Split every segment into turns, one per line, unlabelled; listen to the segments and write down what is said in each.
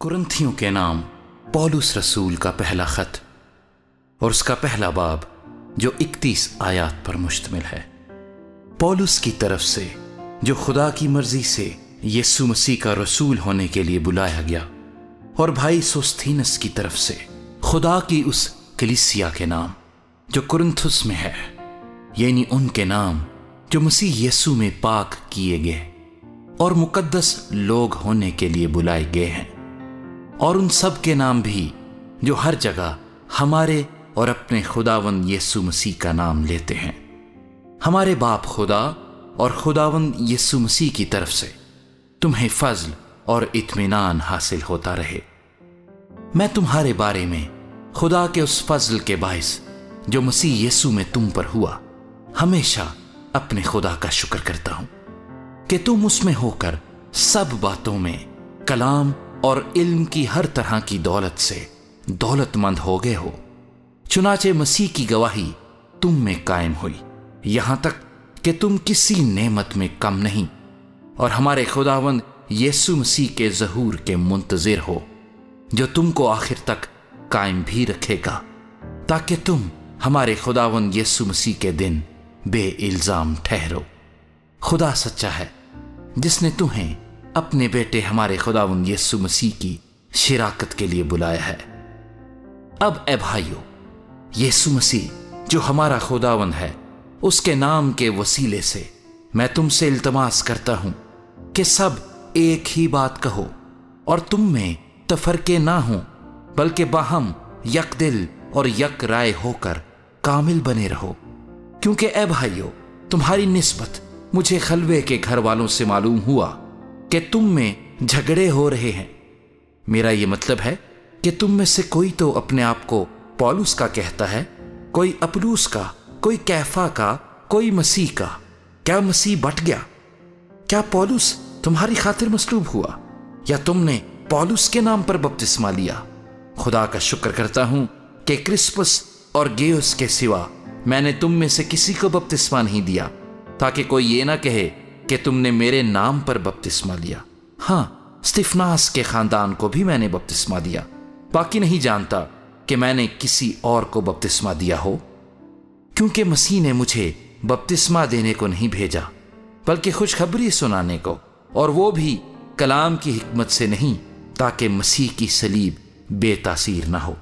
कुरिन्थियों के नाम पौलुस रसूल का पहला खत और उसका पहला बाब जो 31 आयात पर मुश्तमिल है। पौलुस की तरफ से जो खुदा की मर्जी से यीशु मसीह का रसूल होने के लिए बुलाया गया, और भाई सोस्थीनस की तरफ से खुदा की उस कलीसिया के नाम जो कुरिन्थुस में है, यानी उनके नाम जो मसीह यीशु में पाक किए गए और मुकद्दस लोग होने के लिए बुलाए गए हैं, और उन सब के नाम भी जो हर जगह हमारे और अपने खुदावंद यीशु मसीह का नाम लेते हैं। हमारे बाप खुदा और खुदावंद यीशु मसीह की तरफ से तुम्हें फजल और इत्मीनान हासिल होता रहे। मैं तुम्हारे बारे में खुदा के उस फजल के बाइस जो मसीह यीशु में तुम पर हुआ, हमेशा अपने खुदा का शुक्र करता हूं कि तुम उसमें होकर सब बातों में कलाम और इल्म की हर तरह की दौलत से दौलतमंद हो गए हो। चुनाचे मसीह की गवाही तुम में कायम हुई, यहां तक कि तुम किसी नेमत में कम नहीं, और हमारे खुदावंद यीशु मसीह के ज़हूर के मुंतज़िर हो, जो तुमको आखिर तक कायम भी रखेगा, ताकि तुम हमारे खुदावंद यीशु मसीह के दिन बेइल्जाम ठहरो। खुदा सच्चा है जिसने तुम्हें अपने बेटे हमारे खुदावंद यीशु मसीह की शिराकत के लिए बुलाया है। अब ए भाइयों, यीशु मसीह जो हमारा खुदावंद है, उसके नाम के वसीले से मैं तुमसे इल्तमास करता हूं कि सब एक ही बात कहो और तुम में तफरके ना हो, बल्कि बाहम यक दिल और यक राय होकर कामिल बने रहो। क्योंकि ए भाइयों, तुम्हारी निस्बत मुझे खलवे के घर वालों से मालूम हुआ कि तुम में झगड़े हो रहे हैं। मेरा यह मतलब है कि तुम में से कोई तो अपने आप को पौलुस का कहता है, कोई अपुल्लोस का, कोई कैफा का, कोई मसीह का। क्या मसीह बट गया? क्या पौलुस तुम्हारी खातिर मसलूब हुआ, या तुमने पौलुस के नाम पर बपतिस्मा लिया? खुदा का शुक्र करता हूं कि क्रिस्पुस और गेयुस के सिवा मैंने तुम में से किसी को बपतिस्मा नहीं दिया, ताकि कोई ये ना कहे कि तुमने मेरे नाम पर बपतिस्मा लिया। हाँ, स्तिफनास के खानदान को भी मैंने बपतिस्मा दिया, बाकी नहीं जानता कि मैंने किसी और को बपतिस्मा दिया हो, क्योंकि मसीह ने मुझे बपतिस्मा देने को नहीं भेजा, बल्कि खुशखबरी सुनाने को, और वो भी कलाम की हिकमत से नहीं, ताकि मसीह की सलीब बेतासीर ना हो।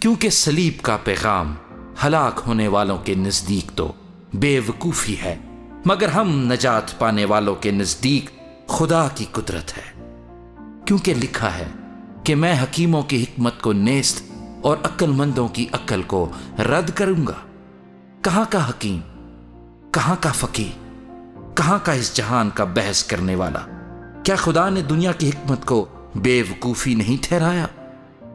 क्योंकि सलीब का पैगाम हलाक होने वालों के नजदीक तो बेवकूफी है, मगर हम नजात पाने वालों के नजदीक खुदा की कुदरत है। क्योंकि लिखा है कि मैं हकीमों की हिकमत को नेस्त और अक्लमंदों की अक्ल को रद्द करूंगा। कहां का हकीम, कहां का फकीह, कहां का इस जहान का बहस करने वाला? क्या खुदा ने दुनिया की हिकमत को बेवकूफी नहीं ठहराया?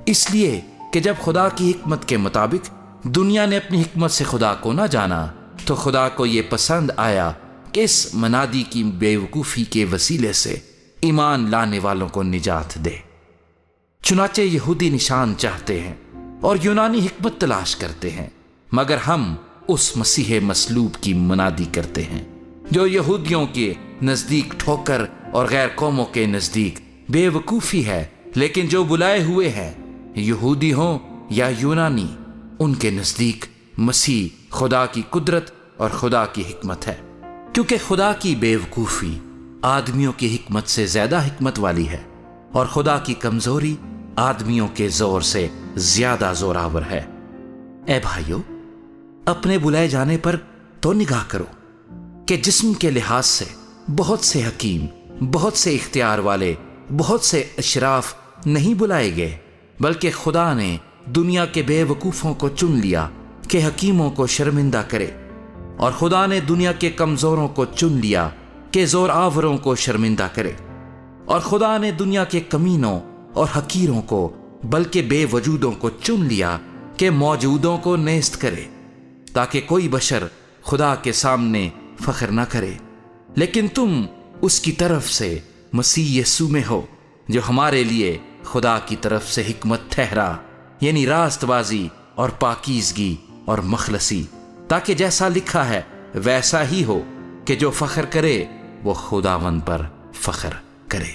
इसलिए कि जब खुदा की हिकमत के मुताबिक दुनिया ने अपनी हिकमत से खुदा को ना जाना, तो खुदा को यह पसंद आया कि इस मनादी की बेवकूफी के वसीले से ईमान लाने वालों को निजात दे। चुनाचे यहूदी निशान चाहते हैं और यूनानी हिकमत तलाश करते हैं, मगर हम उस मसीह मसलूब की मनादी करते हैं, जो यहूदियों के नजदीक ठोकर और गैर कौमों के नजदीक बेवकूफी है, लेकिन जो बुलाए हुए हैं, यहूदी हों या यूनानी, उनके नजदीक मसीह खुदा की कुदरत और खुदा की हिकमत है। क्योंकि खुदा की बेवकूफी आदमियों की हिकमत से ज्यादा हिकमत वाली है, और खुदा की कमजोरी आदमियों के जोर से ज्यादा जोरावर है। ए भाइयों, अपने बुलाए जाने पर तो निगाह करो कि जिस्म के लिहाज से बहुत से हकीम, बहुत से इख्तियार वाले, बहुत से अशराफ नहीं बुलाए गए, बल्कि खुदा ने दुनिया के बेवकूफों को चुन लिया कि हकीमों को शर्मिंदा करे, और खुदा ने दुनिया के कमजोरों को चुन लिया कि जोर आवरों को शर्मिंदा करे, और खुदा ने दुनिया के कमीनों और हकीरों को, बल्कि बेवजूदों को चुन लिया कि मौजूदों को नेस्त करे, ताकि कोई बशर खुदा के सामने फख्र ना करे। लेकिन तुम उसकी तरफ से मसीह यीशु में हो, जो हमारे लिए खुदा की तरफ से हिकमत ठहरा, यानी रास्तबाजी और पाकीज़गी और मखलसी, ताकि जैसा लिखा है वैसा ही हो कि जो फख्र करे वो खुदावंद पर फख्र करे।